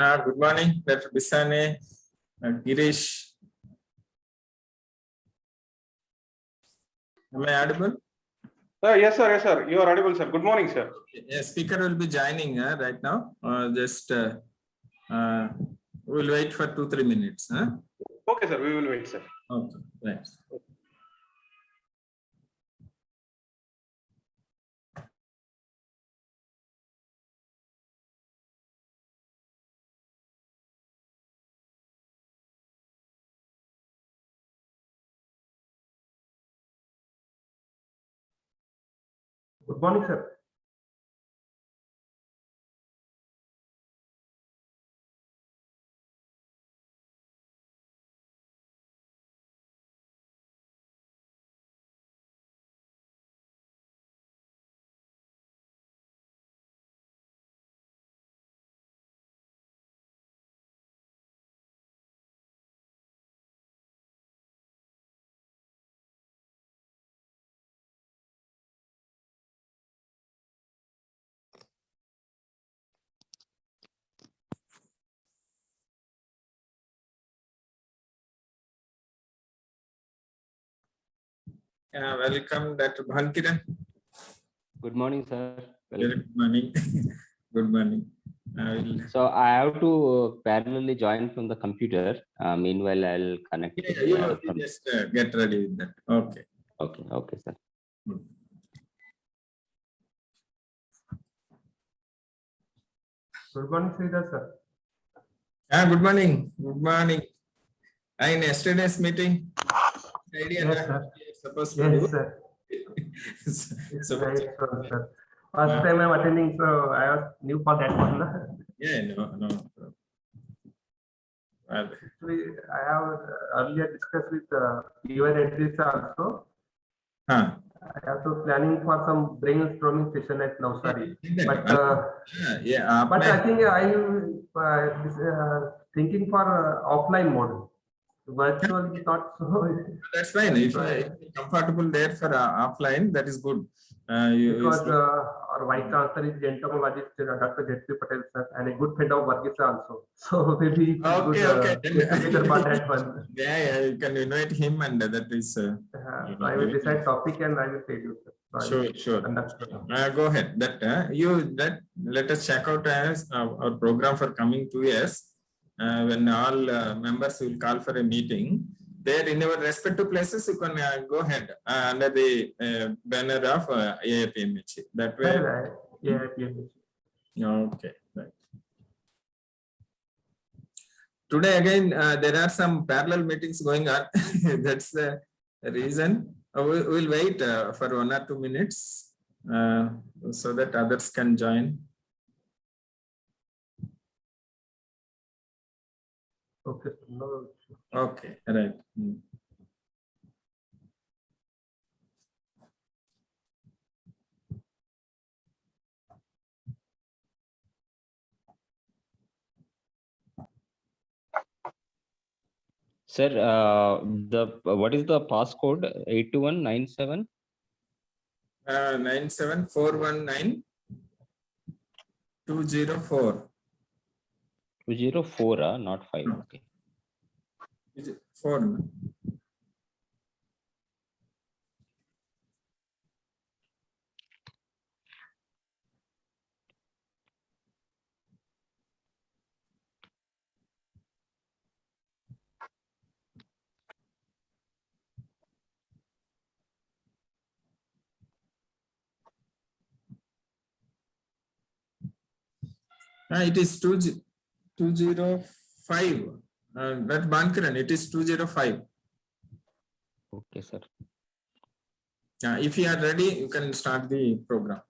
Good morning, Dr. Bisane, Girish. Am I audible? Yes, sir. Yes, sir. You are audible, sir. Good morning, sir. Yeah, speaker will be joining right now. We'll wait for 2-3 minutes. Okay, sir. We will wait, sir. Okay, thanks. Good morning, sir. Welcome, Dr. Bhanukiran. Good morning, sir. Very good morning. Good morning. So I have to parallelly join from the computer. Meanwhile, I'll connect. You just get ready with that. Okay. Okay. Okay, sir. Good morning, Sridhar, sir. Good morning. Good morning. In yesterday's meeting, Yes, sir. Supposed to do. Yes, sir. So, Right, sir. First time I'm attending, so I was new for that one. yeah, no. Actually, I have earlier discussed with your entries also. Huh. I have to planning for some brainstorming session at Navsari. But but I think thinking for offline mode. Virtual is not so. That's fine. If you're comfortable there for offline, that is good. Because our vice chancellor is entomologist, Dr. J.P. Patel sir, and a good friend of Varghese also. So maybe okay. get together for that one. Yeah, you can invite him, and that is. So I will decide topic and I will tell you, sir. Sure. Go ahead. Let us check out our program for coming 2 years. When all members will call for a meeting, there in your respective places, you can go ahead under the banner of IIAPMH. That way. IIAPMH. Okay. Right. Today again, there are some parallel meetings going on. That's the reason. We'll wait for 1 or 2 minutes so that others can join. Okay. No. Okay. Right. Sir, what is the passcode? 82197? 97419 204. 204, not 5. Okay. Is it 4? No? It is 205. That Bhanukiran, it is 205. Okay, sir. If you are ready, you can start the program.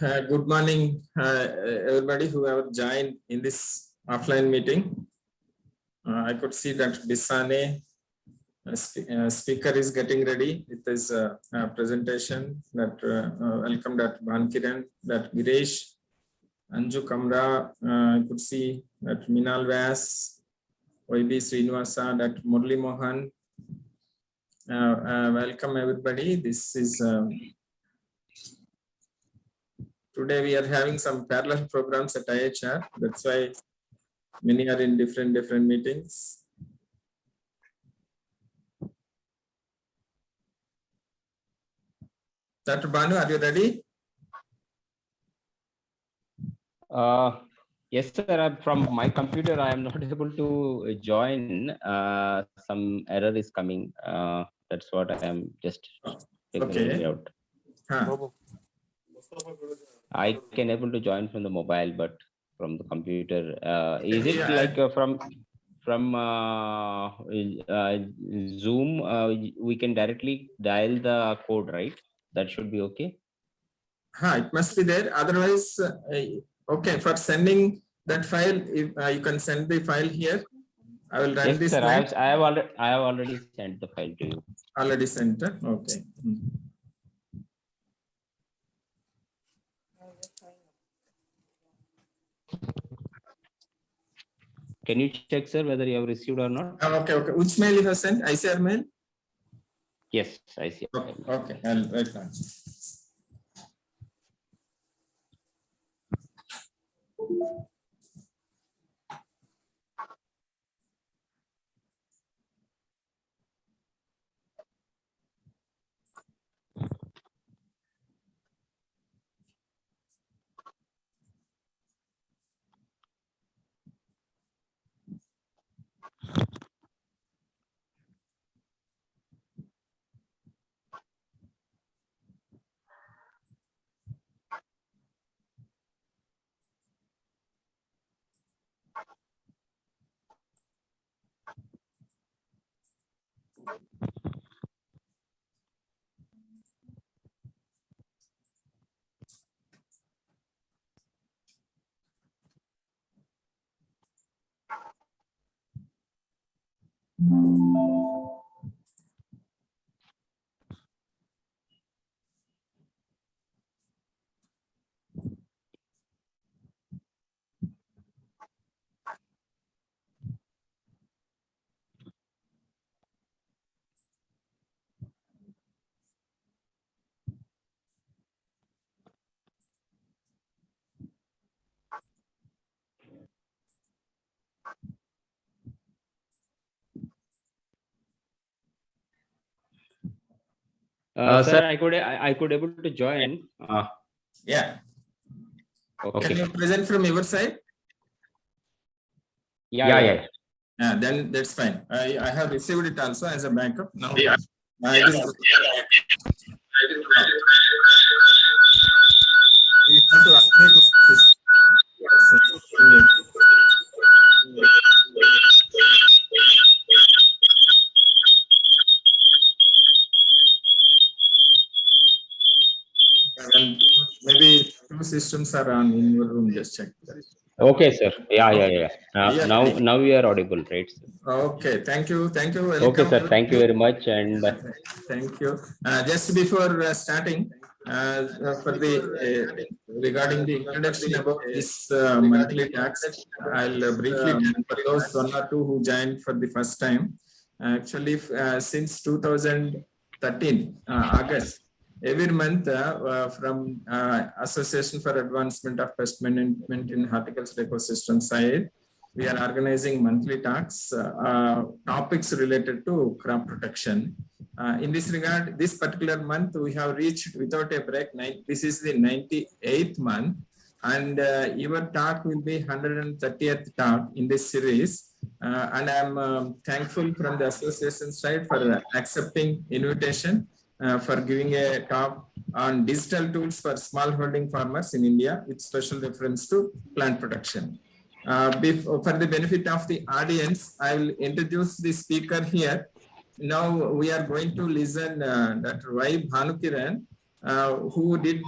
Good morning, everybody who have joined in this offline meeting. I could see that Bisane speaker is getting ready with his presentation. That welcome that Bhanukiran, that Girish, Anju Kamra. I could see that Minal Vyas, YB Srinivasa, that Murli Mohan. Welcome everybody. This is today we are having some parallel programs at IHR. That's why many are in different meetings. Dr. Banu, are you ready? Yes, sir. From my computer, I am not able to join. Some error is coming. That's what I am just figuring out. I can able to join from the mobile, but from the computer, is it like from Zoom? We can directly dial the code, right? That should be okay. It must be there. Otherwise, okay, for sending that file, if you can send the file here. I will run this. Sir, I have already sent the file to you. Already sent. Okay. Can you check, sir, whether you have received or not? Okay. Which mail you have sent? ICAR mail? Yes, I see. Okay. I'll write now. Sir, I could able to join. Yeah. Okay. Can you present from your side? Yeah. Then that's fine. I have received it also as a backup. Now, you have to update this. Maybe two systems are on in your room. Just check that. Okay, sir. Yeah. Now we are audible, right, sir? Okay. Thank you. Welcome. Okay, sir. Thank you very much. And thank you. Just before starting, for the regarding the introduction about this monthly tax, I'll briefly tell for those one or two who joined for the first time. Actually, since 2013 August, every month from Association for Advancement of Pest Management in Horticultural Ecosystem side, we are organizing monthly talks, topics related to crop protection. In this regard, this particular month, we have reached without a break. This is the 98th month, and your talk will be 130th talk in this series. And I'm thankful from the association side for accepting invitation for giving a talk on digital tools for smallholding farmers in India with special reference to plant protection. For the benefit of the audience, I will introduce the speaker here. Now we are going to listen Dr. Y. Bhanukiran. who did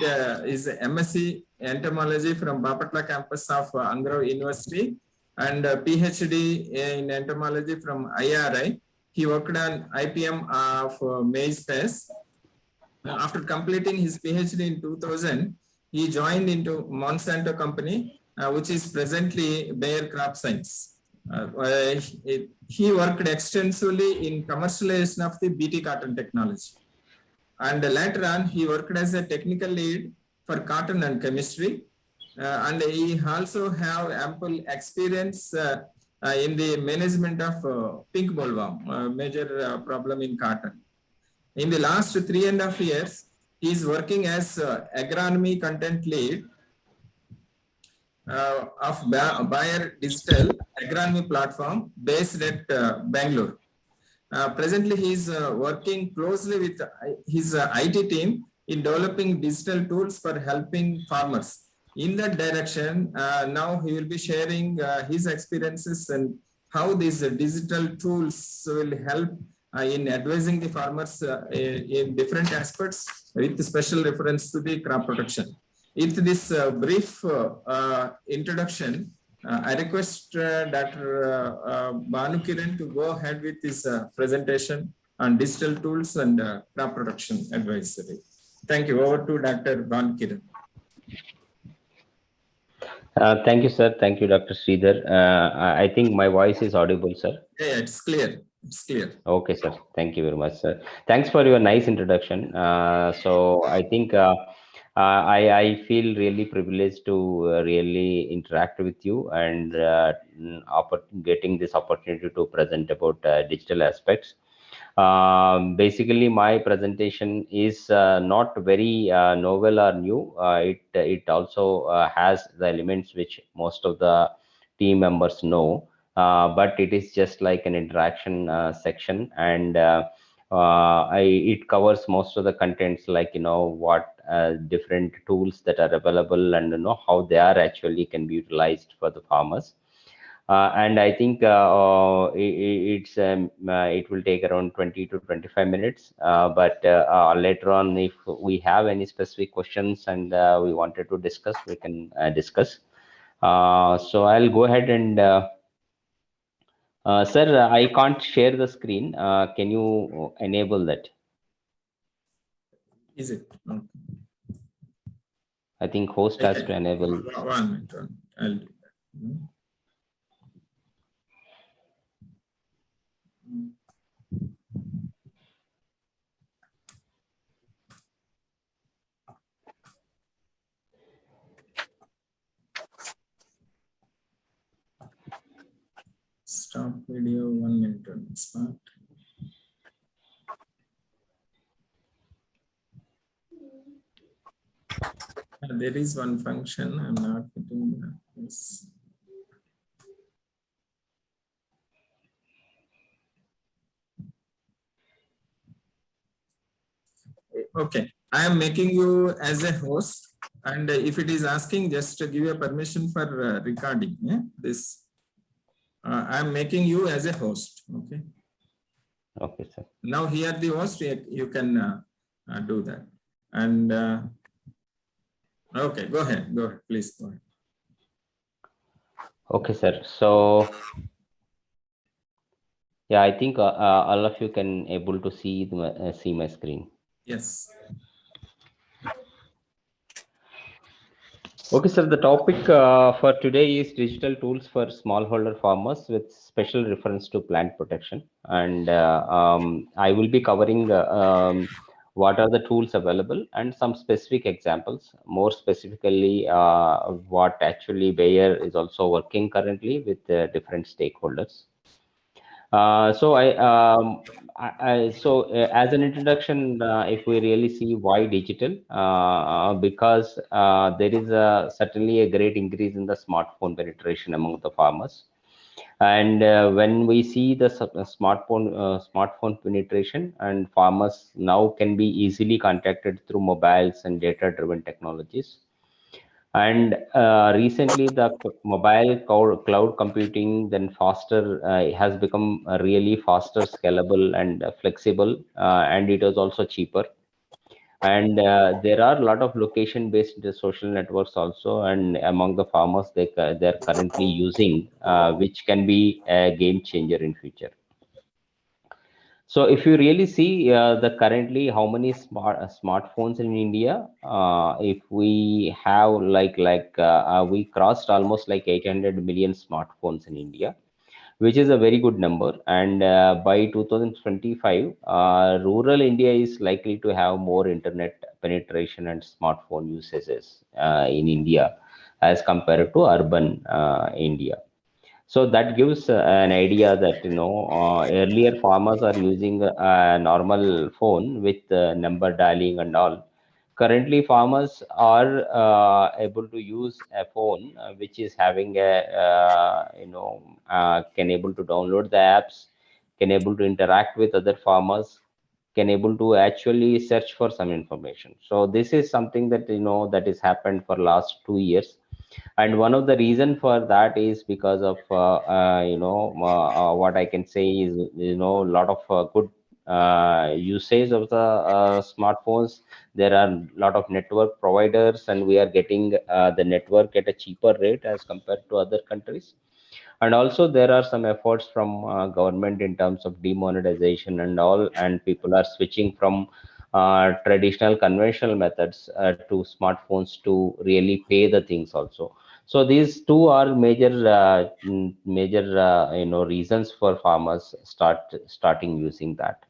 his MSc entomology from Bapatla campus of Angrao University and PhD in entomology from IRI. He worked on IPM of maize pest. After completing his PhD in 2000, he joined into Monsanto company, which is presently Bayer Crop Science. He worked extensively in commercialization of the BT cotton technology. And later on, he worked as a technical lead for cotton and chemistry. And he also have ample experience in the management of pink bollworm, a major problem in cotton. In the last 3.5 years, he is working as agronomy content lead of Bayer Digital Agronomy Platform based at Bangalore. Presently, he is working closely with his IT team in developing digital tools for helping farmers. In that direction, now he will be sharing his experiences and how these digital tools will help in advising the farmers in different aspects with special reference to the crop protection. With this brief introduction, I request Dr. Bhanukiran to go ahead with his presentation on digital tools and crop production advisory. Thank you. Over to Dr. Bhanukiran. Thank you, sir. Thank you, Dr. Sridhar. I think my voice is audible, sir. Yeah, it's clear. It's clear. Okay, sir. Thank you very much, sir. Thanks for your nice introduction. So I think I feel really privileged to really interact with you and getting this opportunity to present about digital aspects. Basically, my presentation is not very novel or new. It also has the elements which most of the team members know, but it is just like an interaction section, and it covers most of the contents, like what different tools that are available, and how they are actually can be utilized for the farmers. And I think it will take around 20 to 25 minutes. But later on, if we have any specific questions and we wanted to discuss, we can discuss. So I'll go ahead and sir, I can't share the screen. Can you enable that? Is it? Okay. I think host has to enable. 1 minute. I'll do that. Stop video 1 minute on spot. There is one function I'm not putting this. Okay, I am making you as a host, and if it is asking, just give a permission for recording. Yeah? This I am making you as a host. Okay. Okay, sir. Now here the host, you can do that. And okay, go ahead. Go ahead, please go ahead. Okay, sir. So yeah, I think all of you can able to see my screen. Yes. Okay, sir. The topic for today is digital tools for smallholder farmers with special reference to plant protection, and I will be covering what are the tools available and some specific examples. More specifically, what actually Bayer is also working currently with different stakeholders. So as an introduction, if we really see why digital, because there is certainly a great increase in the smartphone penetration among the farmers, and when we see the smartphone penetration, and farmers now can be easily contacted through mobiles and data-driven technologies. And recently, the mobile cloud computing then faster has become really faster, scalable, and flexible, and it is also cheaper. And there are a lot of location based social networks also, and among the farmers they're currently using, which can be a game changer in future. So if you really see the currently how many smartphones in India, if we have we crossed almost like 800 million smartphones in India, which is a very good number. And by 2025, rural India is likely to have more internet penetration and smartphone usages in India as compared to urban India. So that gives an idea that, earlier farmers are using a normal phone with number dialing and all. Currently, farmers are able to use a phone which is having can able to download the apps, can able to interact with other farmers, can able to actually search for some information. So this is something that, that has happened for last 2 years. And one of the reason for that is because of what I can say is, a lot of good usage of the smartphones. There are a lot of network providers, and we are getting the network at a cheaper rate as compared to other countries. And also there are some efforts from government in terms of demonetization and all, and people are switching from traditional conventional methods to smartphones to really pay the things also. So these two are major reasons for farmers starting using that.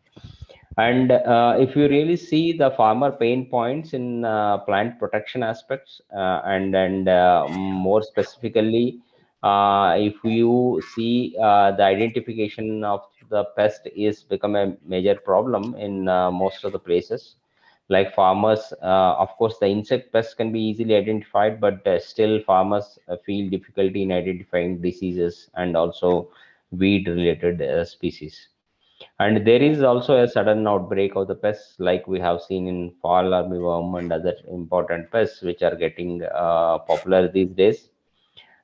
And if you really see the farmer pain points in plant protection aspects, and more specifically, if you see the identification of the pest is become a major problem in most of the places. Like farmers, of course, the insect pests can be easily identified, but still farmers feel difficulty in identifying diseases and also weed-related species. And there is also a sudden outbreak of the pests, like we have seen in fall armyworm and other important pests, which are getting popular these days.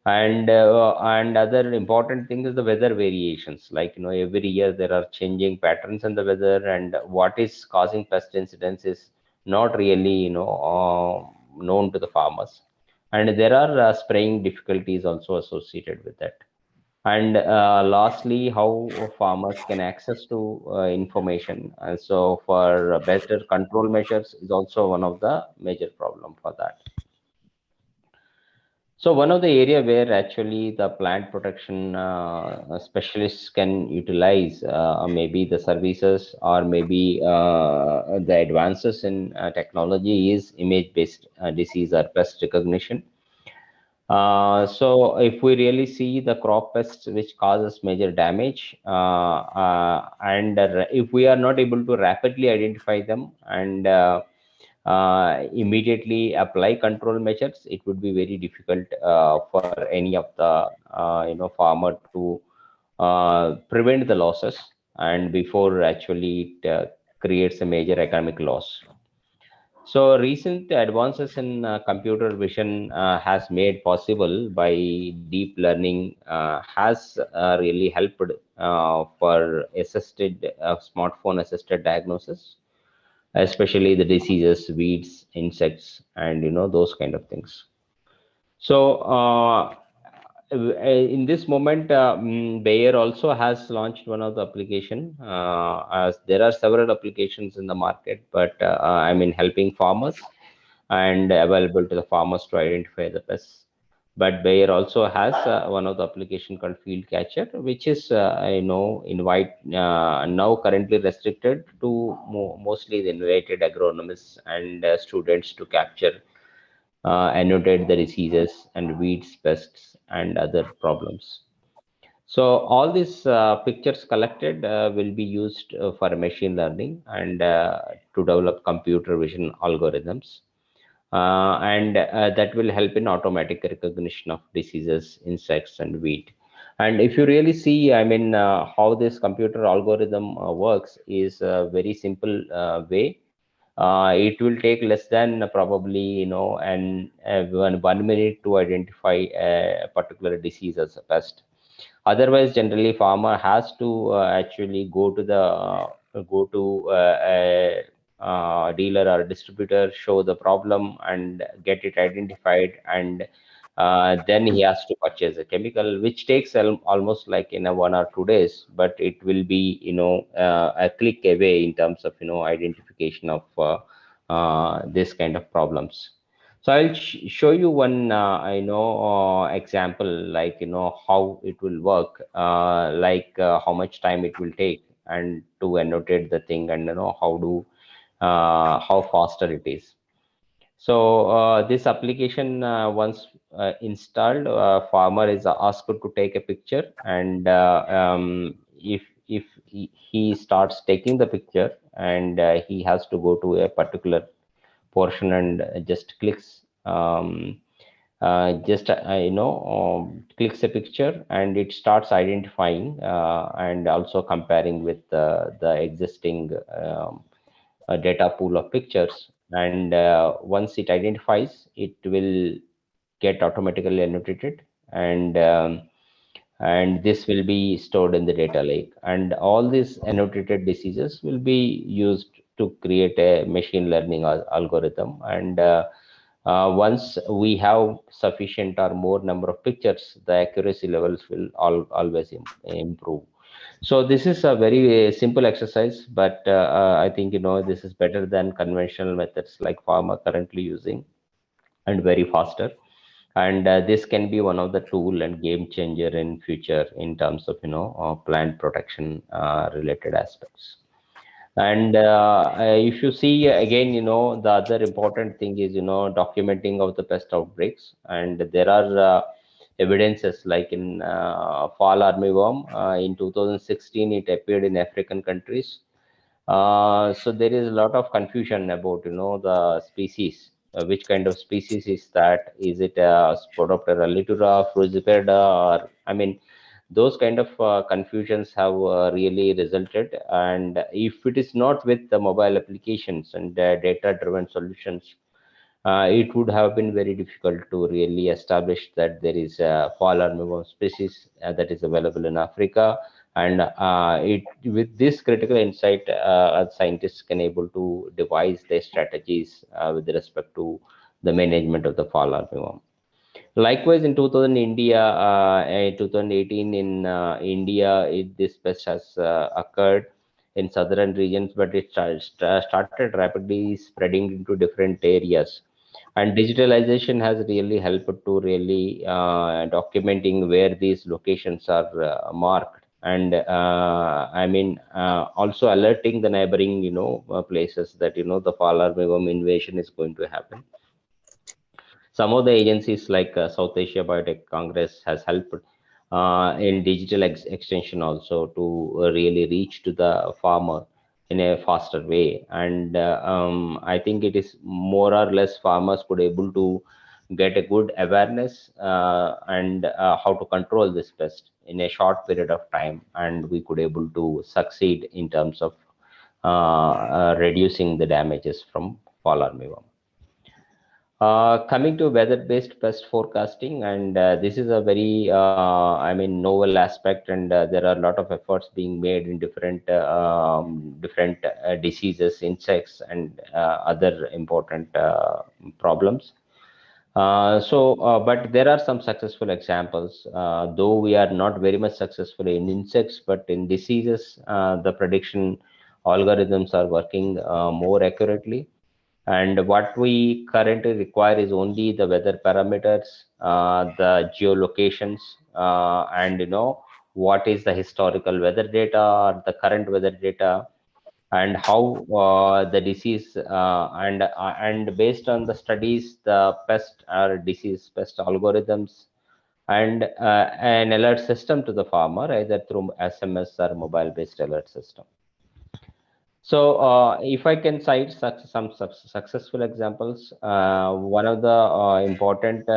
And other important thing is the weather variations. Like, every year there are changing patterns in the weather, and what is causing pest incidents is not really, known to the farmers. And there are spraying difficulties also associated with that. And lastly, how farmers can access to information. And so for better control measures is also one of the major problem for that. So one of the area where actually the plant protection specialists can utilize maybe the services, or maybe the advances in technology, is image-based disease or pest recognition. So if we really see the crop pests which causes major damage, and if we are not able to rapidly identify them and immediately apply control measures, it would be very difficult for any of the farmer to prevent the losses, and before actually it creates a major economic loss. So recent advances in computer vision has made possible by deep learning has really helped for assisted smartphone assisted diagnosis, especially the diseases, weeds, insects, and those kind of things. So in this moment, Bayer also has launched one of the application. As there are several applications in the market, but I mean helping farmers and available to the farmers to identify the pests. But Bayer also has one of the application called Field Catcher, which is invite now currently restricted to mostly the invited agronomists and students to capture, annotate the diseases and weeds, pests, and other problems. So all these pictures collected will be used for machine learning and to develop computer vision algorithms. And that will help in automatic recognition of diseases, insects, and weed. And if you really see, I mean, how this computer algorithm works is a very simple way. It will take less than probably and 1 minute to identify a particular disease as a pest. Otherwise, generally farmer has to actually go to dealer or distributor show the problem and get it identified, and then he has to purchase a chemical, which takes almost like in a 1 or 2 days, but it will be, a click away in terms of, identification of this kind of problems. So I'll show you one, example, like, how it will work, like how much time it will take and to annotate the thing, and, how faster it is. So this application, once installed, farmer is asked to take a picture, and if he starts taking the picture, and he has to go to a particular portion and just clicks, clicks a picture, and it starts identifying and also comparing with the existing data pool of pictures. And once it identifies, it will get automatically annotated, and this will be stored in the data lake, and all these annotated diseases will be used to create a machine learning algorithm. And once we have sufficient or more number of pictures, the accuracy levels will always improve. So this is a very simple exercise, but I think, this is better than conventional methods like farmer currently using, and very faster. And this can be one of the tool and game changer in future in terms of, plant protection related aspects. And if you see again, the other important thing is, documenting of the pest outbreaks. And there are evidences like in fall armyworm, in 2016 it appeared in African countries. So there is a lot of confusion about, the species. Which kind of species is that? Is it a Spodoptera litura, Frugiperda, or I mean, those kind of confusions have really resulted. And if it is not with the mobile applications and data-driven solutions, it would have been very difficult to really establish that there is a fall armyworm species that is available in Africa. And with this critical insight, scientists can able to devise their strategies with respect to the management of the fall armyworm. Likewise, in 2018 in India, this pest has occurred in southern regions, but it started rapidly spreading into different areas. And digitalization has really helped to really documenting where these locations are marked, and also alerting the neighboring, places that, the fall armyworm invasion is going to happen. Some of the agencies like South Asia Biotech Congress has helped in digital extension also to really reach to the farmer in a faster way. And I think it is more or less farmers could able to get a good awareness and how to control this pest in a short period of time, and we could able to succeed in terms of reducing the damages from fall armyworm. Coming to weather-based pest forecasting, and this is a very, novel aspect, and there are a lot of efforts being made in different diseases, insects, and other important problems. But there are some successful examples, though we are not very much successful in insects, but in diseases, the prediction algorithms are working more accurately. And what we currently require is only the weather parameters, the geolocations, and what is the historical weather data or the current weather data, and how the disease, and based on the studies, the pest or disease pest algorithms, and an alert system to the farmer, either through SMS or mobile based alert system. So, if I can cite some successful examples, one of the important,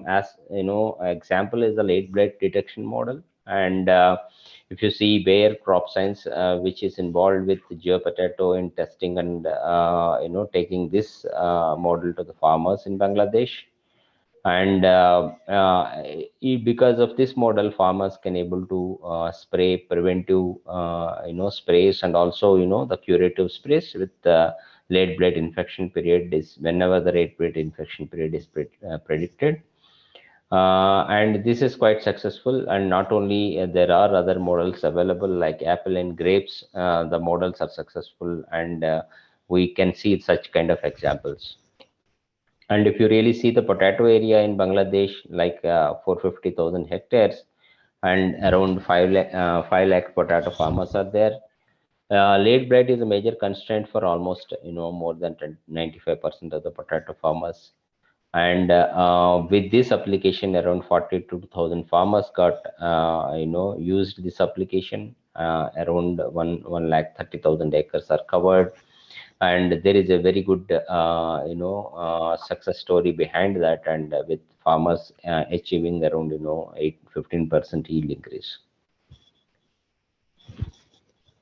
as example is the late blight detection model. And if you see Bayer Crop Science, which is involved with GeoPotato in testing and taking this model to the farmers in Bangladesh. And because of this model, farmers can able to spray preventive sprays, and also the curative sprays with late blood infection period is whenever the late blood infection period is predicted. And this is quite successful. And not only there are other models available like apple and grapes. The models are successful, and we can see such kind of examples. And if you really see the potato area in Bangladesh, like 450,000 hectares, and around 5 lakh potato farmers are there. Late blight is a major constraint for almost more than 95% of the potato farmers. And with this application, around 42,000 farmers got used this application. Around 1 lakh 30,000 acres are covered, and there is a very good success story behind that, and with farmers achieving around 15% yield increase.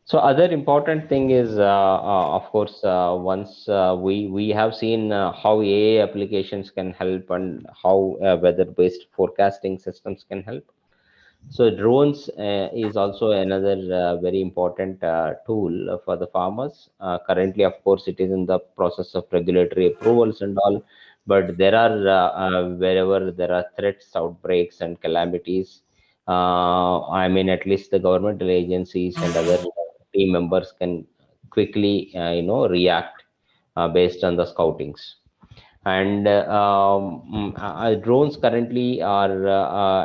So other important thing is, of course, once we have seen how AI applications can help, and how weather-based forecasting systems can help. So drones is also another very important tool for the farmers. Currently, of course, it is in the process of regulatory approvals and all, but there are wherever there are threats, outbreaks, and calamities. I mean, at least the governmental agencies and other team members can quickly, react based on the scoutings. And drones currently are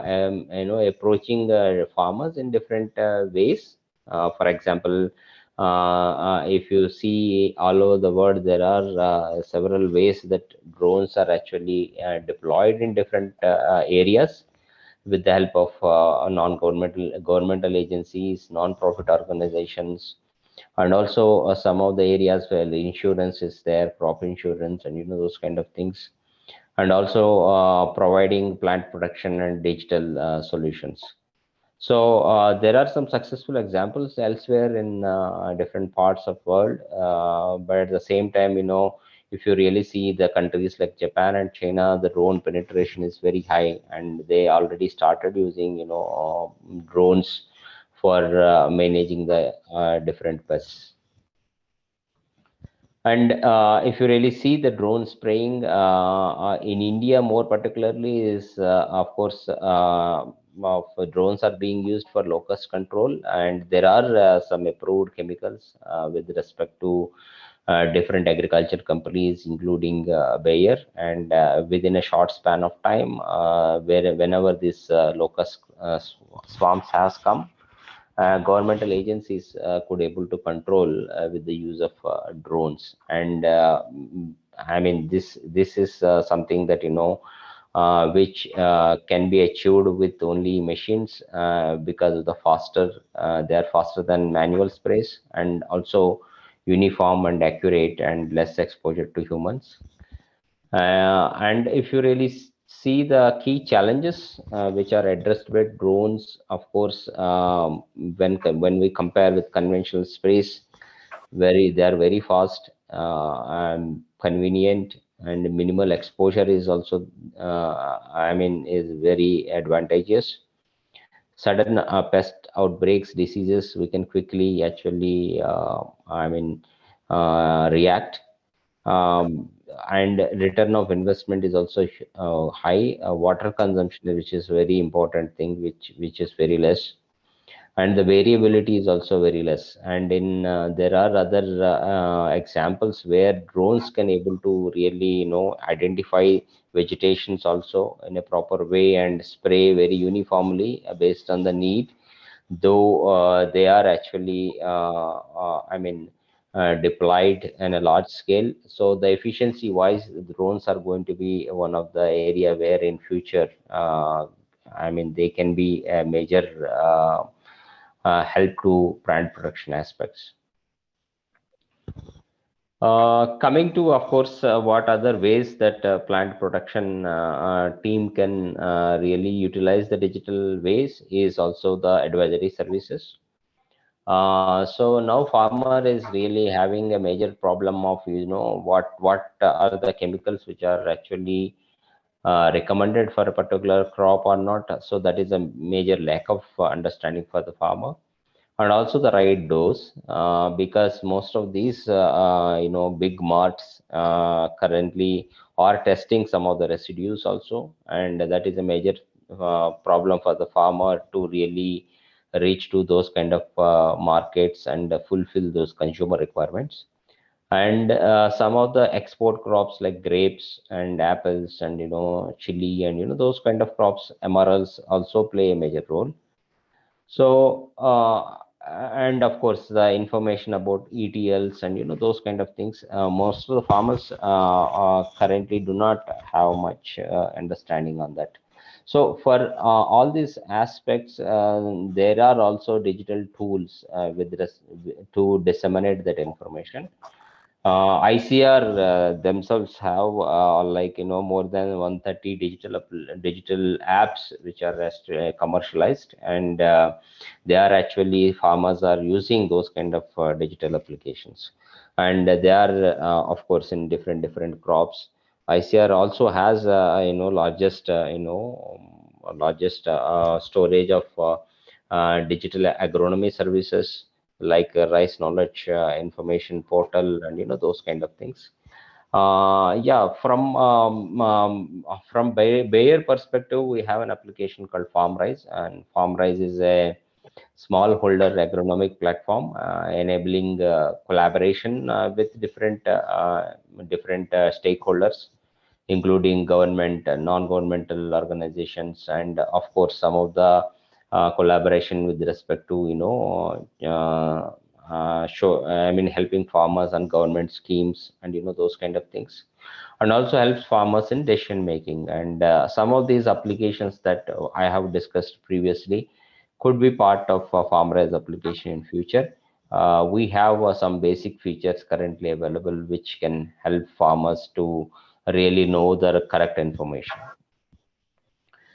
approaching farmers in different ways. For example, if you see all over the world, there are several ways that drones are actually deployed in different areas with the help of non-governmental governmental agencies, non-profit organizations, and also some of the areas where the insurance is there, crop insurance, and those kind of things. And also providing plant protection and digital solutions. So there are some successful examples elsewhere in different parts of world, but at the same time, if you really see the countries like Japan and China, the drone penetration is very high, and they already started using drones for managing the different pests. And if you really see the drone spraying in India, more particularly, is of course of drones are being used for locust control, and there are some approved chemicals with respect to different agriculture companies, including Bayer. And within a short span of time, whenever this locust swarms has come, governmental agencies could able to control with the use of drones. And I mean, this is something that which can be achieved with only machines, because of the faster they are faster than manual sprays, and also uniform and accurate and less exposure to humans. And if you really see the key challenges which are addressed by drones, of course, when we compare with conventional sprays, they are very fast and convenient, and minimal exposure is also, I mean, is very advantageous. Sudden pest outbreaks, diseases, we can quickly actually, I mean, react. And return of investment is also high. Water consumption, which is very important thing, which is very less, and the variability is also very less. And in there are other examples where drones can able to really identify vegetations also in a proper way, and spray very uniformly based on the need, though they are actually I mean deployed in a large scale. So the efficiency wise, the drones are going to be one of the area where in future, I mean, they can be a major help to plant production aspects. Coming to, of course, what other ways that plant production team can really utilize the digital ways is also the advisory services. So now farmer is really having a major problem of what are the chemicals which are actually recommended for a particular crop or not. So that is a major lack of understanding for the farmer. And also the right dose, because most of these big marts currently are testing some of the residues also, and that is a major problem for the farmer to really reach to those kind of markets and fulfill those consumer requirements. And some of the export crops like grapes and apples and chili and those kind of crops, MRLs also play a major role. So, and of course, the information about ETLs and those kind of things, most of the farmers currently do not have much understanding on that. So, for all these aspects, there are also digital tools to disseminate that information. ICR themselves have more than 130 digital apps which are commercialized, and they are actually, farmers are using those kind of digital applications, and they are of course in different crops. ICR also has largest storage of digital agronomy services like rice knowledge information portal and those kind of things. Yeah, from Bayer perspective, we have an application called FarmRise, and FarmRise is a smallholder agronomic platform enabling collaboration with different stakeholders, including government and non-governmental organizations, and of course some of the collaboration with respect to helping farmers and government schemes and those kind of things, and also helps farmers in decision making. And some of these applications that I have discussed previously could be part of a farmers application in future. We have some basic features currently available which can help farmers to really know the correct information.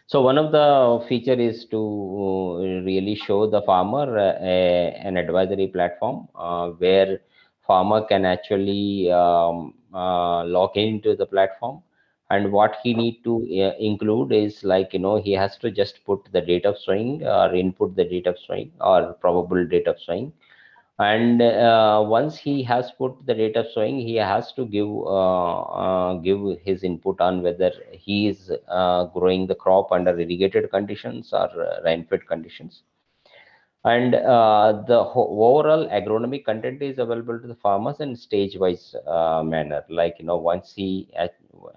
So one of the feature is to really show the farmer an advisory platform where farmer can actually log into the platform, and what he need to include is he has to just put the date of sowing or input the date of sowing or probable date of sowing. And once he has put the date of sowing, he has to give his input on whether he is growing the crop under irrigated conditions or rain-fed conditions. And the overall agronomic content is available to the farmers in stage-wise manner. Once he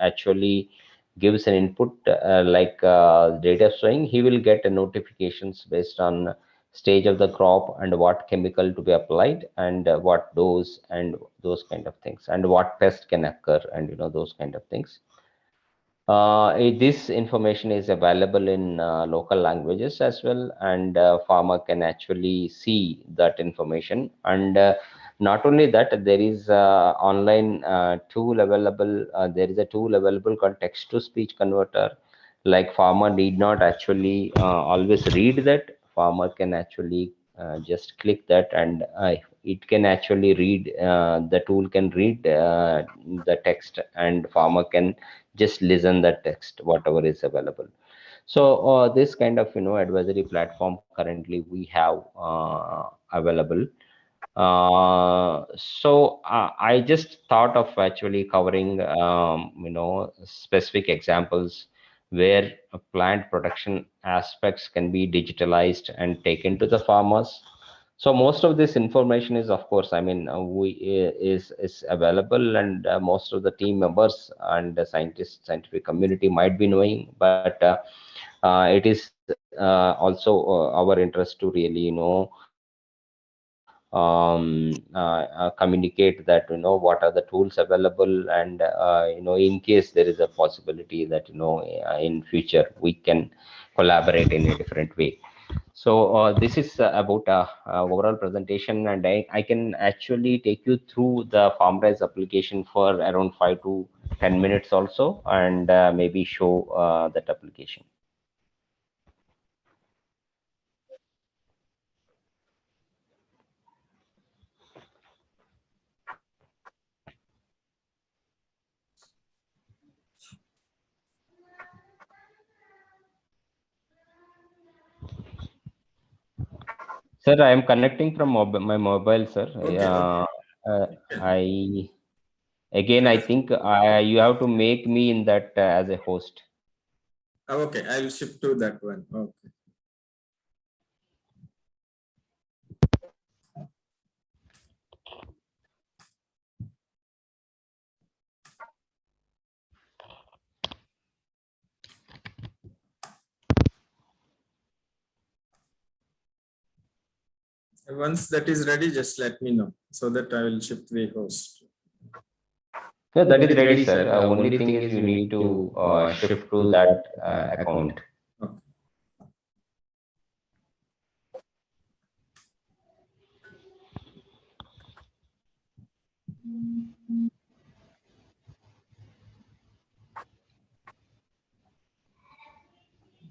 actually gives an input data showing, he will get a notifications based on stage of the crop and what chemical to be applied and what dose and those kind of things, and what pest can occur and those kind of things. This information is available in local languages as well, and farmer can actually see that information. And not only that, there is online tool available. There is a tool available called text to speech converter. Like, farmer need not actually always read that. Farmer can actually just click that, and it can actually read. The tool can read the text, and farmer can just listen that text whatever is available. So this kind of advisory platform currently we have available. I just thought of actually covering specific examples where plant protection aspects can be digitalized and taken to the farmers. So most of this information is, of course, we is available, and most of the team members and the scientific community might be knowing, but it is also our interest to really communicate that what are the tools available, and in case there is a possibility that in future we can collaborate in a different way. So this is about overall presentation, and I can actually take you through the FarmRise application for around 5 to 10 minutes also, and maybe show that application. Sir, I am connecting from my mobile, sir. Okay, okay. I think you have to make me in that as a host. Okay, I'll shift to that one. Okay. Once that is ready, just let me know so that I will shift the host. Yeah, that is ready, sir. Only thing is you need to shift to that account. Okay.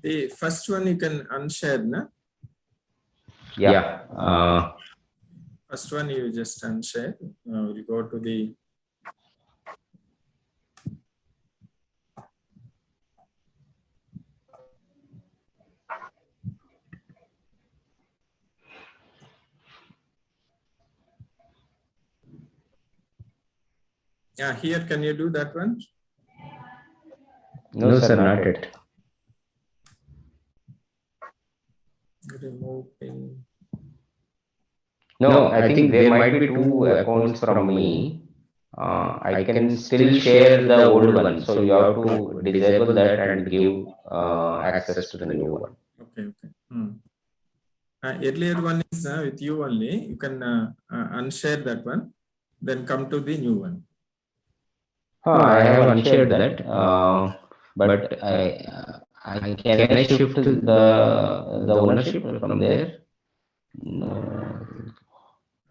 The first one you can unshare, na? Yeah. First one you just unshare. We'll go to the. Yeah, here, can you do that one? No, sir, not yet. Removing. No, I think there might be two accounts from me. I can still share the old one, so you have to disable that and give access to the new one. Okay, okay. Earlier one is with you only. You can unshare that one, then come to the new one. I have unshared that, but can I shift the ownership from there? No.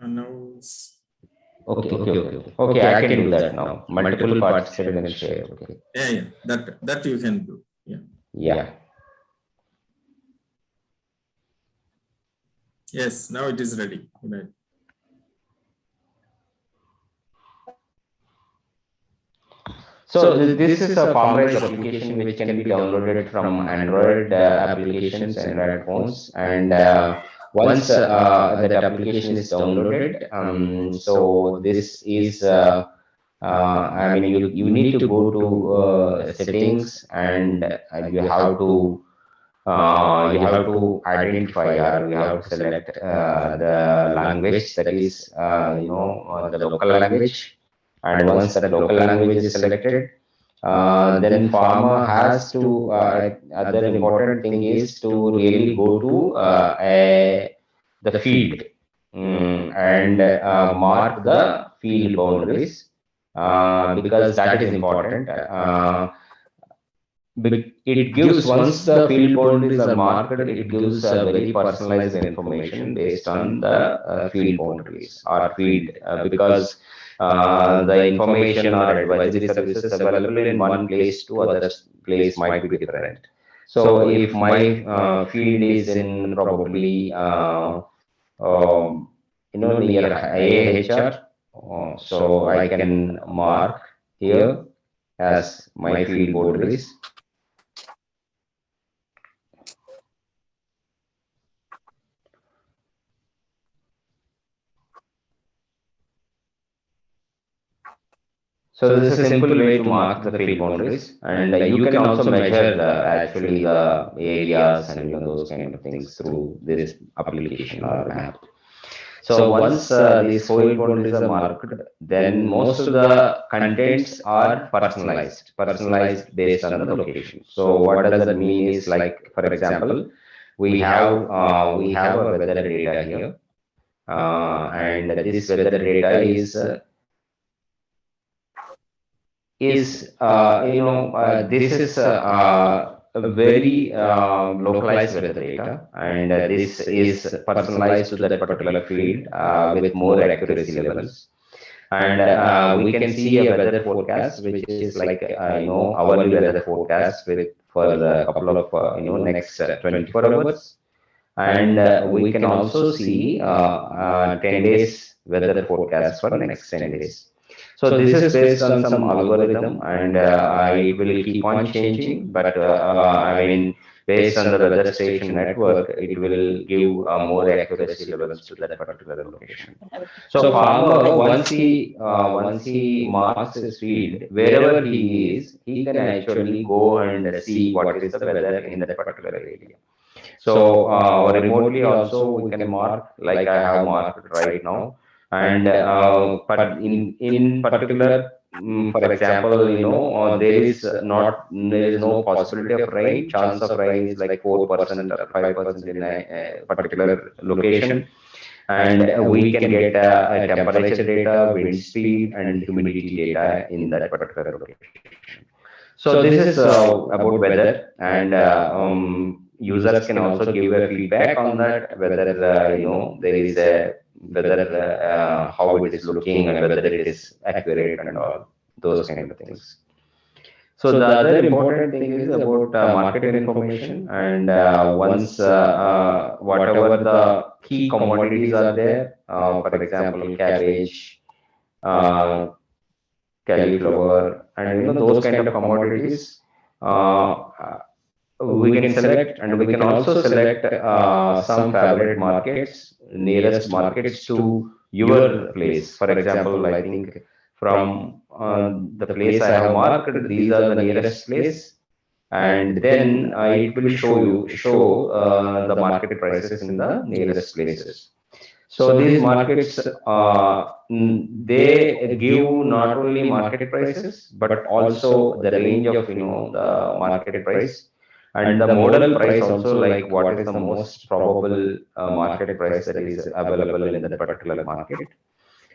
Announce. Okay. I can do that now. Multiple participants can share. Okay. Yeah. That you can do. Yeah. Yeah. Yes. Now it is ready. Right. So this is a Farmrise application which can be downloaded from Android applications, Android phones, and once that application is downloaded, so this is I mean you need to go to settings, and you have to identify, or you have to select the language that is the local language. And once that local language is selected, then farmer has to other important thing is to really go to the field, and mark the field boundaries, because that is important. It gives, once the field boundaries are marked, it gives very personalized information based on the field boundaries or field, because the information or advisory services available in one place to other place might be different. So if my field is in probably near IIHR, so I can mark here as my field boundaries. So this is a simple way to mark the field boundaries, and you can also measure actually the areas and those kind of things through this application or map. So once these field boundaries are marked, then most of the contents are personalized based on the location. So what does that mean is, like, for example, we have a weather data here, and this weather data is this is a very localized weather data, and this is personalized to that particular field with more accuracy levels. And we can see a weather forecast, which is like hourly weather forecast for a couple of next 24 hours. And we can also see 10 days weather forecast for the next 10 days. So this is based on some algorithm, and it will keep on changing. But I mean, based on the weather station network, it will give more accuracy levels to that particular location. So farmer, once he marks his field, wherever he is, he can actually go and see what is the weather in that particular area. So remotely also we can mark, like I have marked right now. And but in particular, for example, there is no possibility of rain. Chance of rain is like 4% or 5% in a particular location. And we can get a temperature data, wind speed, and humidity data in that particular location. So this is about weather. And users can also give a feedback on that, whether there is a whether how it is looking and whether it is accurate and all those kind of things. So the other important thing is about market information. And once whatever the key commodities are there, for example, cabbage, uh, cauliflower, and those kind of commodities, uh, we can select. And we can also select some favorite markets, nearest markets to your place. For example, I think from the place I have marked, these are the nearest place. And then it will show the market prices in the nearest places. So these markets, they give not only market prices, but also the range of the market price, and the model price also, like what is the most probable market price that is available in that particular market.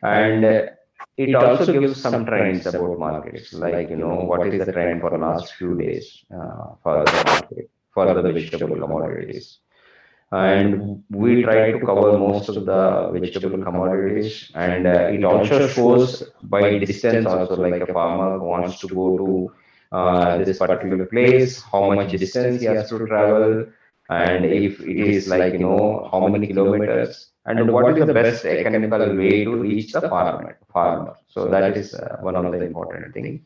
And it also gives some trends about markets, like what is the trend for the last few days for the market, for the vegetable commodities. And we try to cover most of the vegetable commodities. And it also shows by distance also, like a farmer wants to go to this particular place, how much distance he has to travel, and if it is like how many kilometers, and what is the best economical way to reach the farmer. So that is one of the important thing.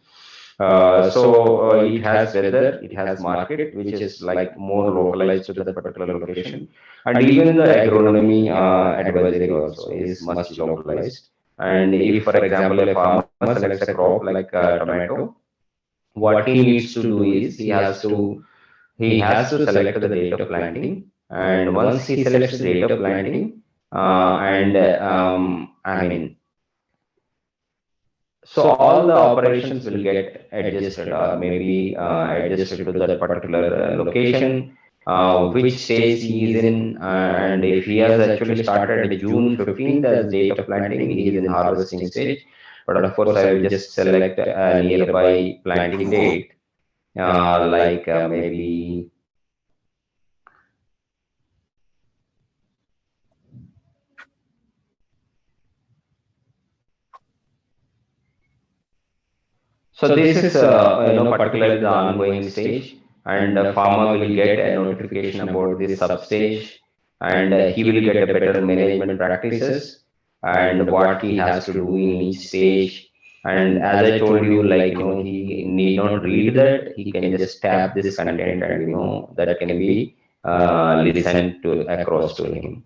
It has weather, it has market, which is like more localized to that particular location. And even the agronomy advisory also is much localized. And if, for example, a farmer selects a crop like tomato, what he needs to do is he has to select the date of planting. And once he selects the date of planting, and I mean, so all the operations will get adjusted, or maybe adjusted to that particular location, which stage he is in. And if he has actually started June 15th as date of planting, he is in harvesting stage. But of course, I will just select a nearby planting date, like maybe so this is particularly the ongoing stage. And the farmer will get a notification about this sub stage. And he will get a better management practices and what he has to do in each stage. And as I told you, like he need not read that, he can just tap this content, and that can be listened to across to him.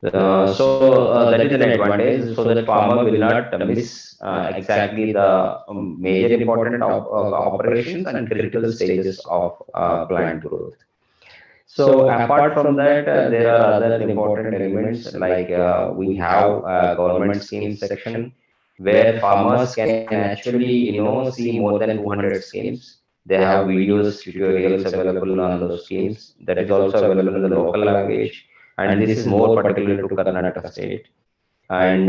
That is an advantage, so that farmer will not miss exactly the major important operations and critical stages of plant growth. So apart from that, there are other important elements, like we have a government schemes section where farmers can actually see more than 200 schemes. They have videos, tutorials available on those schemes. That is also available in the local language, and this is more particular to Karnataka state. And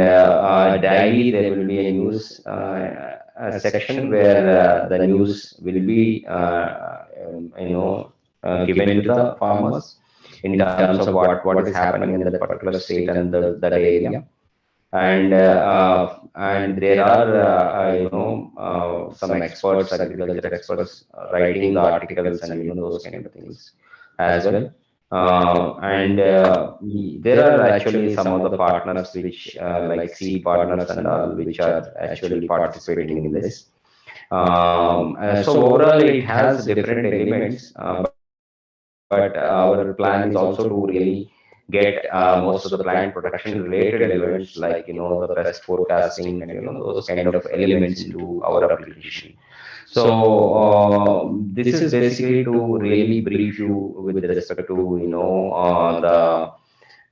daily there will be a news a section where the news will be given to the farmers in terms of what is happening in that particular state and that area. And there are some experts, agriculture experts, writing the articles and those kind of things as well. There are actually some of the partners which like seed partners and all, which are actually participating in this. So overall it has different elements, but our plan is also to really get most of the plant protection related elements like the pest forecasting and those kind of elements into our application. So this is basically to really brief you with respect to the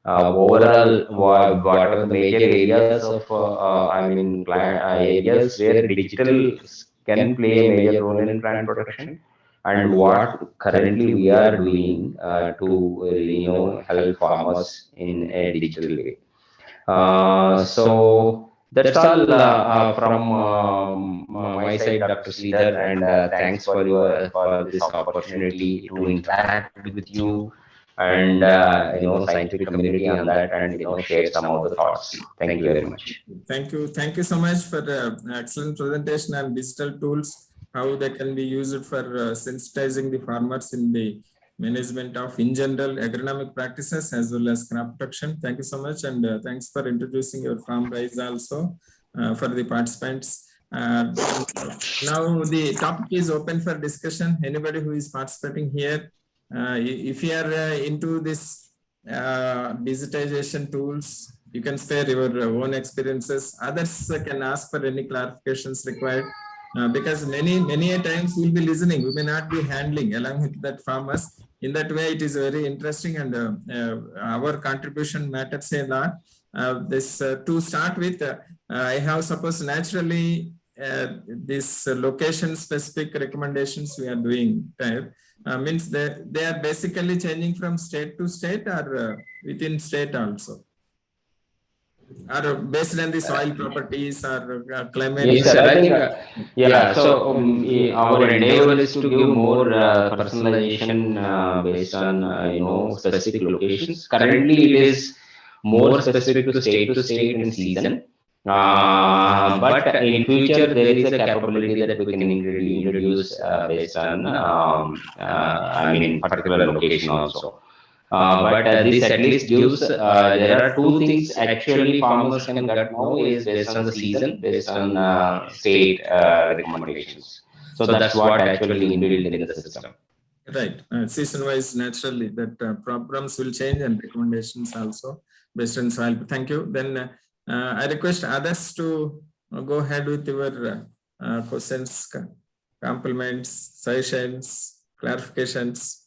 overall what are the major areas of areas where digital can play a major role in plant protection, and what currently we are doing to help farmers in a digital way. So that's all from my side, Dr. Sridhar, and thanks for for this opportunity to interact with you and scientific community on that, and share some of the thoughts. Thank you very much. Thank you so much for the excellent presentation on digital tools, how they can be used for sensitizing the farmers in the management of, in general, agronomic practices as well as crop protection. Thank you so much, and thanks for introducing your farm rise also for the participants. Now the topic is open for discussion. Anybody who is participating here, if you are into this digitization tools, you can share your own experiences. Others can ask for any clarifications required. Because many a times we'll be listening, we may not be handling along with that farmers. In that way, it is very interesting, and our contribution matters a lot. To start with, I have supposed naturally this location specific recommendations we are doing means they are basically changing from state to state, or within state also, or based on the soil properties or climate. Yes, sir. I think, yeah. So our endeavor is to give more personalization based on specific locations. Currently, it is more specific to state and season. But in future, there is a capability that we can introduce based on particular location also. But this at least gives there are two things actually farmers can get now is based on the season, based on state recommendations. So that's what actually inbuilt in the system. Right, season wise, naturally that programs will change and recommendations also based on soil. Thank you. Then I request others to go ahead with your questions, compliments, suggestions, clarifications.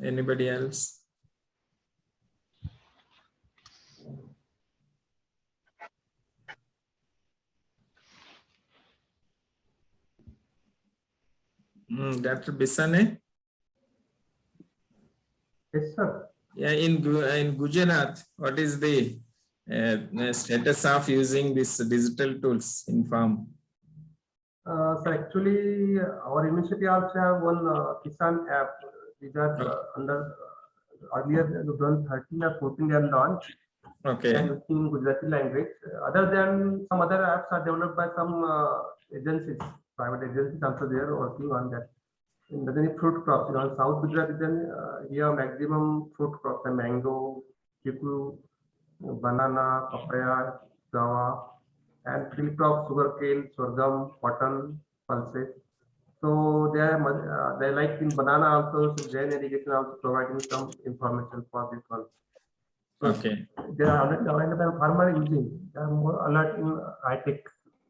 Anybody else? Dr. Bisane? Yes, sir. Yeah, in Gujarat, what is the status of using these digital tools in farm? So actually, our university also have one Kisan app. These are under earlier 2013 or 14 they are launched. Okay. And using Gujarati language. Other than some other apps are developed by some agencies, private agencies also they are working on that. In the fruit crops, on South Gujarat, then here maximum fruit crops are mango, chiku, banana, papaya, guava, and field crops, sugarcane, sorghum, cotton, pulses. So they like in banana also, so Jain irrigation also providing some information for this one. So okay. They are available farmer using. They are more alert in high tech.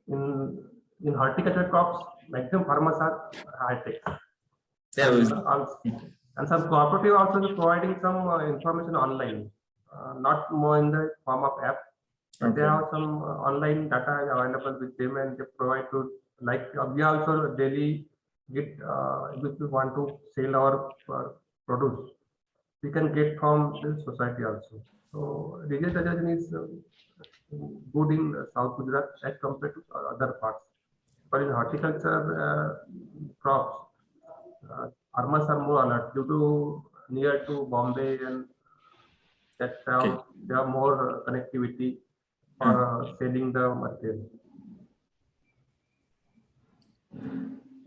In horticulture crops, maximum farmers are high tech. And some cooperative also is providing some information online, not more in the form of app. Okay. They have some online data available with them, and they provide to, like we also daily get if we want to sell our produce, we can get from the society also. So digitization is good in South Gujarat as compared to other parts. But in horticulture crops, farmers are more alert due to near to Bombay, and that they have more connectivity for selling the material.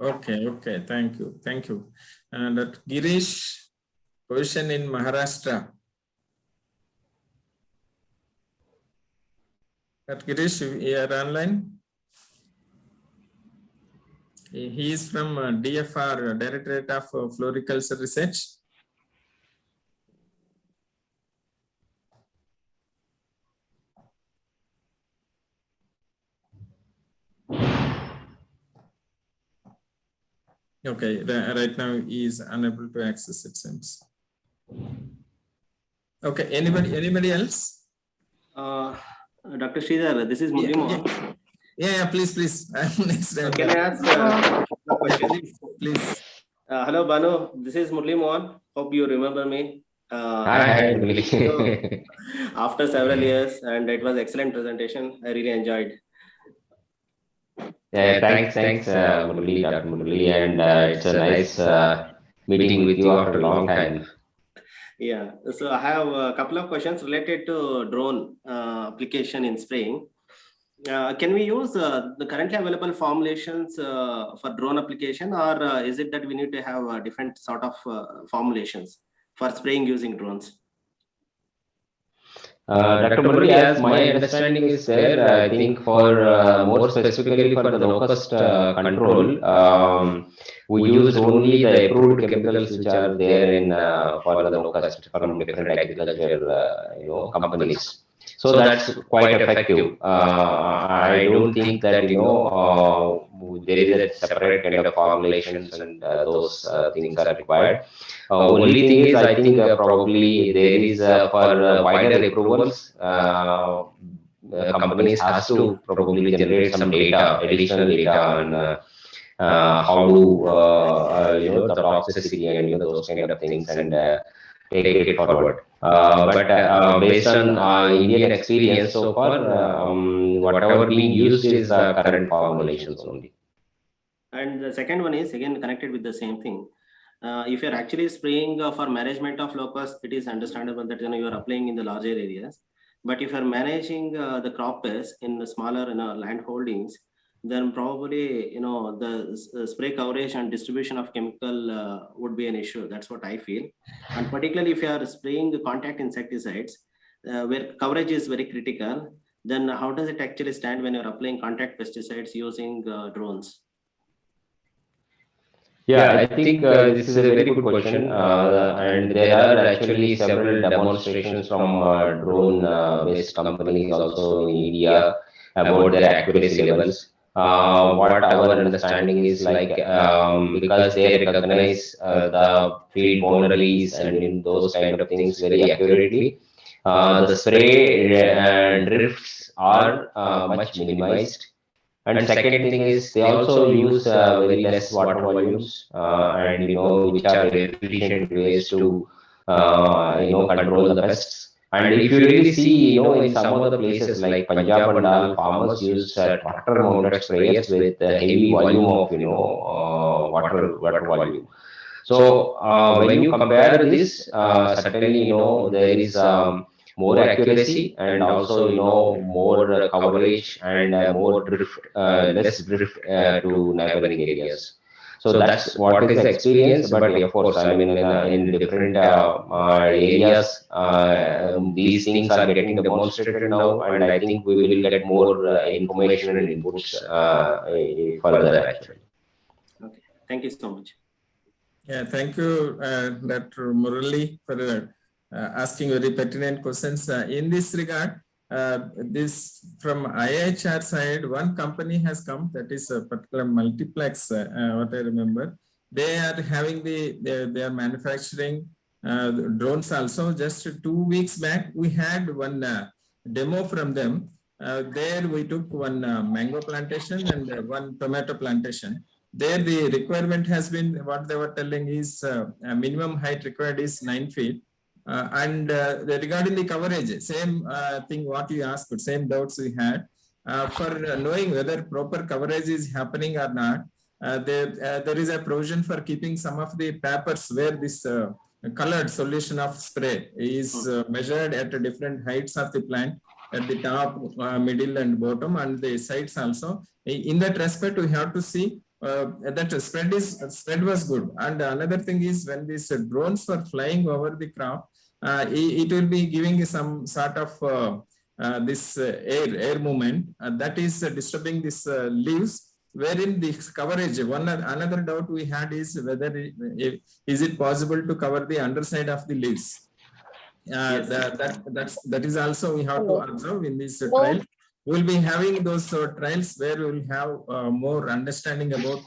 Okay. Thank you. And Girish, position in Maharashtra. Girish, you are online? He is from DFR, Directorate of Floriculture Research. Okay, right now he is unable to access, it seems. Okay, anybody else? Dr. Sridhar, this is Murli Mohan. Yeah, please. Next time. Can I ask a question? Please. Hello, Banu. This is Murli Mohan. Hope you remember me. Hi, Murli. So, after several years, and it was excellent presentation. I really enjoyed. Yeah, thanks, Murli, Dr. Murli, and it's a nice meeting with you after a long time. Yeah, so I have a couple of questions related to drone application in spraying. Can we use the currently available formulations for drone application, or is it that we need to have different sort of formulations for spraying using drones? Dr. Murli, as my understanding is there, I think for more specifically for the locust control, we use only the approved chemicals which are there in for the locust from different agriculture companies. So that's quite effective. I don't think that there is a separate kind of formulations and those things are required. Only thing is, I think probably there is for wider approvals, companies has to probably generate some data, additional data on how to the toxicity and those kind of things and take it forward. But based on Indian experience so far, whatever being used is current formulations only. And the second one is again connected with the same thing. If you're actually spraying for management of locust, it is understandable that you are applying in the larger areas. But if you're managing the crop pest in the smaller land holdings, then probably the spray coverage and distribution of chemical would be an issue. That's what I feel. And particularly if you are spraying the contact insecticides, where coverage is very critical, then how does it actually stand when you're applying contact pesticides using drones? Yeah, I think this is a very good question, and there are actually several demonstrations from drone-based companies also in India about their accuracy levels. What our understanding is like because they recognize the field boundaries and in those kind of things very accurately, the spray and drifts are much minimized. And second thing is they also use very less water volumes and which are efficient ways to control the pests. And if you really see in some other places like Punjab and all, farmers use tractor mounted sprayers with a heavy volume of water volume. So when you compare this, certainly there is more accuracy and also more coverage and more drift, less drift to neighboring areas. So that's what is the experience. But of course, I mean in different areas, these things are getting demonstrated now, and I think we will get more information and inputs further actually. Okay, thank you so much. Yeah, thank you, Dr. Murali, for asking very pertinent questions. In this regard, this from IIHR side, one company has come, that is a particular multiplex, what I remember. They are having they are manufacturing drones also. Just 2 weeks back, we had one demo from them. There we took one mango plantation and one tomato plantation. There the requirement has been, what they were telling is minimum height required is 9 feet. And regarding the coverage, same thing what you asked, same doubts we had. For knowing whether proper coverage is happening or not, there is a provision for keeping some of the papers where this colored solution of spray is measured at different heights of the plant, at the top, middle and bottom, and the sides also. In that respect, we have to see that spread was good. And another thing is when these drones were flying over the crop, it will be giving some sort of this air movement that is disturbing these leaves. wherein this coverage, another doubt we had is whether is it possible to cover the underside of the leaves. Yes. That is also we have to observe in this trial. We'll be having those trials where we'll have more understanding about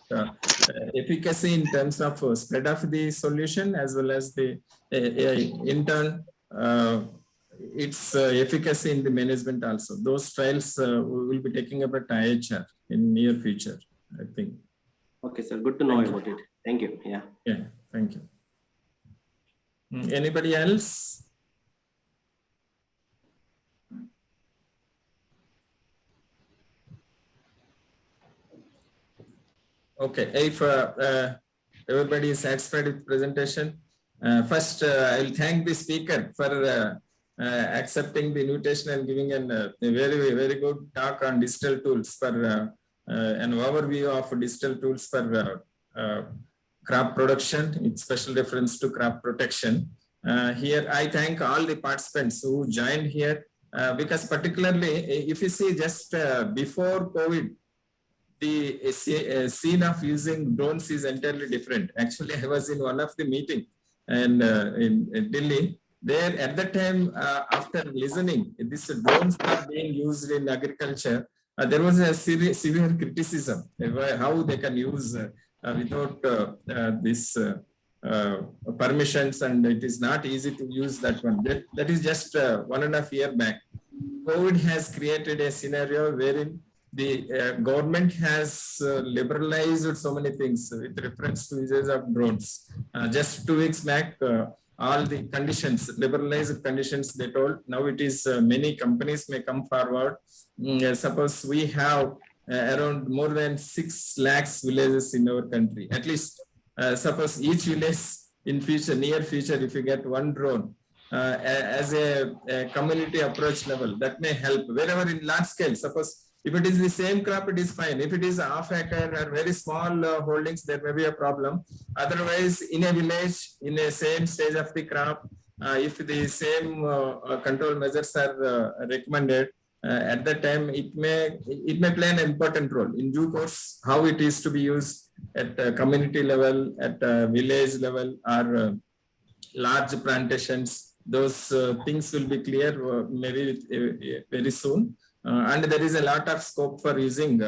efficacy in terms of spread of the solution, as well as the in turn its efficacy in the management also. Those trials we will be taking up at IHR in near future, I think. Okay, sir. Good to know about it. Thank you. Yeah. Yeah. Thank you. Anybody else? Okay, if everybody is satisfied with presentation, first I will thank the speaker for accepting the invitation and giving a very good talk on digital tools for an overview of digital tools for crop production, with special reference to crop protection. Here I thank all the participants who joined here because particularly if you see just before COVID, the scene of using drones is entirely different. Actually, I was in one of the meeting and in Delhi. There at that time, after listening, these drones are being used in agriculture. There was a severe criticism how they can use without this permissions, and it is not easy to use that one. That is just 1.5 years back. COVID has created a scenario wherein the government has liberalized so many things with reference to usage of drones. Just 2 weeks back, all the conditions, liberalized conditions, they told. Now it is many companies may come forward. Suppose we have around more than 6 lakhs villages in our country. At least, suppose each village in future, near future, if you get one drone, as a community approach level, that may help. Wherever in large scale, suppose if it is the same crop, it is fine. If it is half acre or very small holdings, there may be a problem. Otherwise, in a village, in the same stage of the crop, if the same control measures are recommended, at that time, it may play an important role. In due course, how it is to be used at community level, at village level, or large plantations, those things will be clear maybe very soon. And there is a lot of scope for using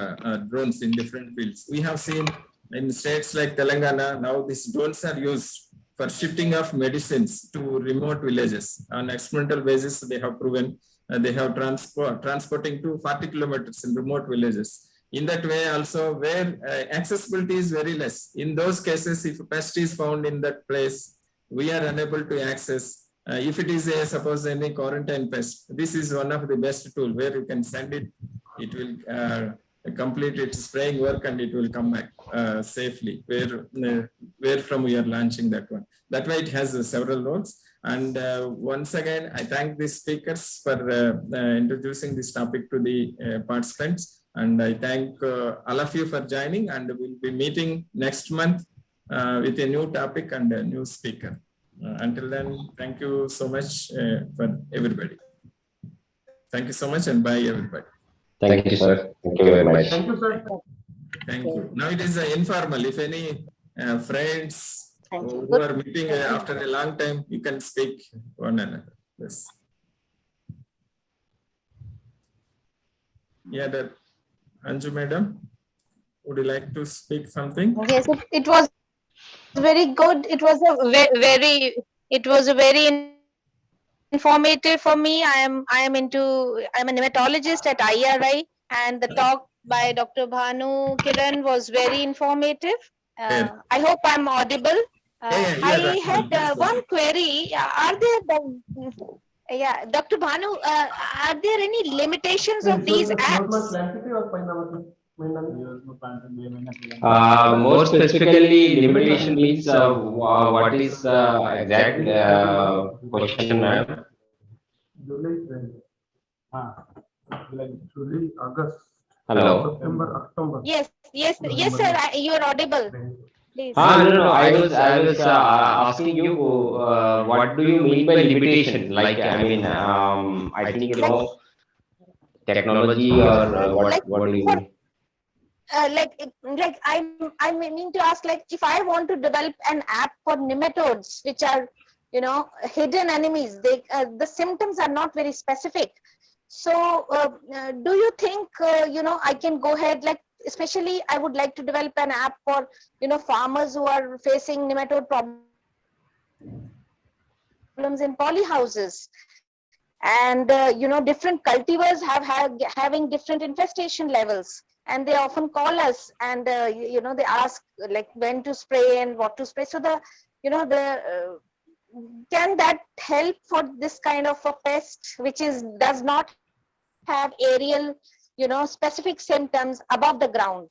drones in different fields. We have seen in states like Telangana, now these drones are used for shifting of medicines to remote villages. On experimental basis, they have proven they have transporting to 40 kilometers in remote villages. In that way also, where accessibility is very less. In those cases, if a pest is found in that place, we are unable to access. If it is suppose any quarantine pest, this is one of the best tool where you can send it. It will complete its spraying work and it will come back safely. Where from we are launching that one. That way it has several roles. And once again, I thank the speakers for introducing this topic to the participants. And I thank all of you for joining, and we'll be meeting next month with a new topic and a new speaker. Until then, thank you so much for everybody. Thank you so much, and bye everybody. Thank you, sir. Thank you very much. Thank you, sir. Thank you. Now it is informal. If any friends who are meeting after a long time, you can speak one another. Yes. Yeah, that Anju madam, would you like to speak something? Yes, it was very good. It was a very informative for me. I'm a nematologist at ICAR-IIHR, and the talk by Dr. Bhanukiran was very informative. I hope I'm audible. I had one query. Are there Dr. Bhanu, are there any limitations of these apps? More specifically, limitation means what is exact question, ma'am? July, August. Hello. September, October. Yes, sir. You are audible. Please. No. I was asking you, what do you mean by limitation? Like, I mean, I think technology or what do you mean? I'm meaning to ask, like, if I want to develop an app for nematodes, which are, hidden enemies, the symptoms are not very specific. So do you think, I can go ahead, like, especially I would like to develop an app for, farmers who are facing nematode problems in polyhouses. And, different cultivars having different infestation levels. And they often call us and, they ask, like, when to spray and what to spray. So can that help for this kind of a pest, which does not have aerial, specific symptoms above the ground?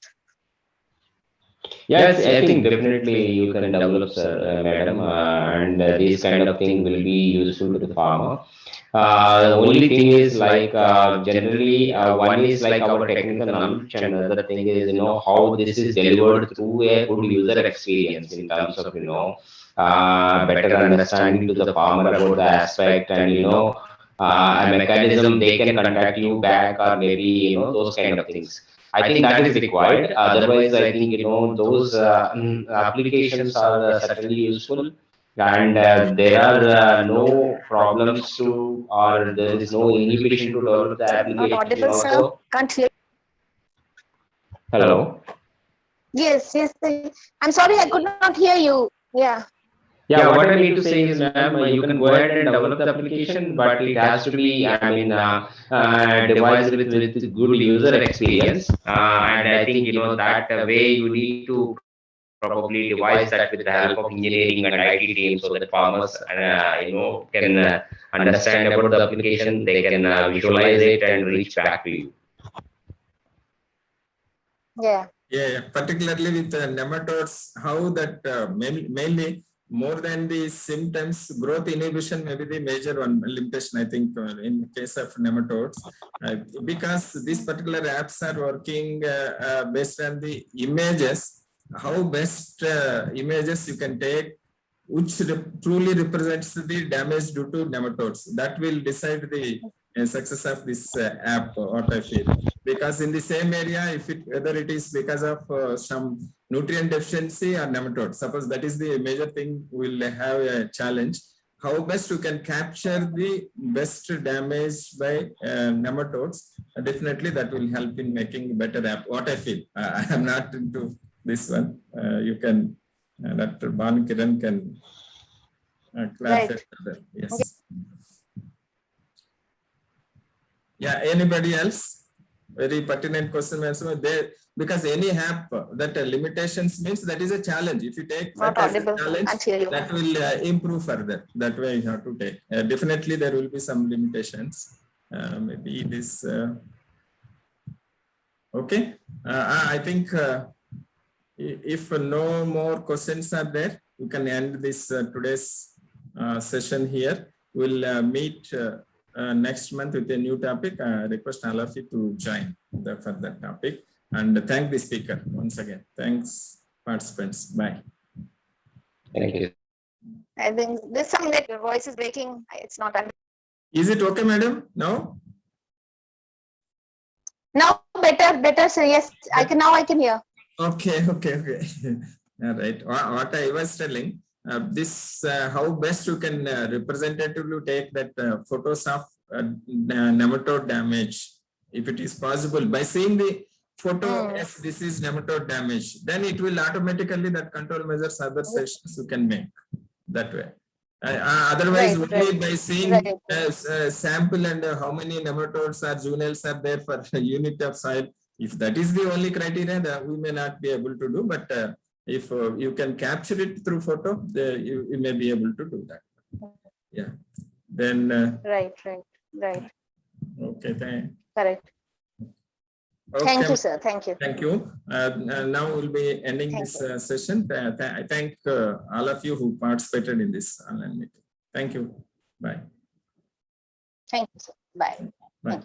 Yes, I think definitely you can develop, sir, madam, and this kind of thing will be useful to the farmer. The only thing is like generally one is like our technical knowledge, and another thing is how this is delivered through a good user experience in terms of better understanding to the farmer about the aspect, and a mechanism they can contact you back, or maybe those kind of things. I think that is required. Otherwise, I think those applications are certainly useful, and there are no problems to, or there is no inhibition to develop the Not application. audible, sir. Can't hear. Hello. Yes. I'm sorry, I could not hear you. Yeah. Yeah, what I mean to say is, ma'am, you can go ahead and develop the application, but it has to be, devised with good user experience. And I think, that way you need to probably devise that with the help of engineering and IT teams, so that farmers, can understand about the application, they can visualize it and reach back to you. Yeah. Yeah, particularly with nematodes, how that mainly more than the symptoms, growth inhibition may be the major one limitation, I think, in case of nematodes, because these particular apps are working based on the images, how best images you can take, which truly represents the damage due to nematodes. That will decide the success of this app, what I feel. Because in the same area, whether it is because of some nutrient deficiency or nematode, suppose that is the major thing, we'll have a challenge. How best you can capture the best damage by nematodes, definitely that will help in making better app, what I feel. I am not into this one. You can, Dr. Bhanukiran can clarify further. Yes. Yeah, anybody else? Very pertinent question. There, because any app that limitations means that is a challenge. If you take that as a challenge, that will improve further. That way you have to take. Definitely there will be some limitations. Maybe this. Okay. I think if no more questions are there, we can end this today's session here. We'll meet next month with a new topic. I request all of you to join for that topic, and thank the speaker once again. Thanks, participants. Bye. Thank you. I think there's some that your voice is breaking. It's not. Is it okay, madam? No? Now better. So yes, I can hear. Okay. All right. What I was telling, this how best you can representatively take that photos of nematode damage, if it is possible, by seeing the photo, yes, this is nematode damage, then it will automatically that control measures other sessions you can make that way. Otherwise, only by seeing sample and how many nematodes or juveniles are there for a unit of soil, if that is the only criteria, that we may not be able to do. But if you can capture it through photo, you may be able to do that. Yeah. Then. Right. Okay. Correct. Okay. Thank you, sir. Thank you. Thank you. Now we'll be ending this session. I thank all of you who participated in this online meeting. Thank you. Bye. Thank you, sir. Bye. Bye.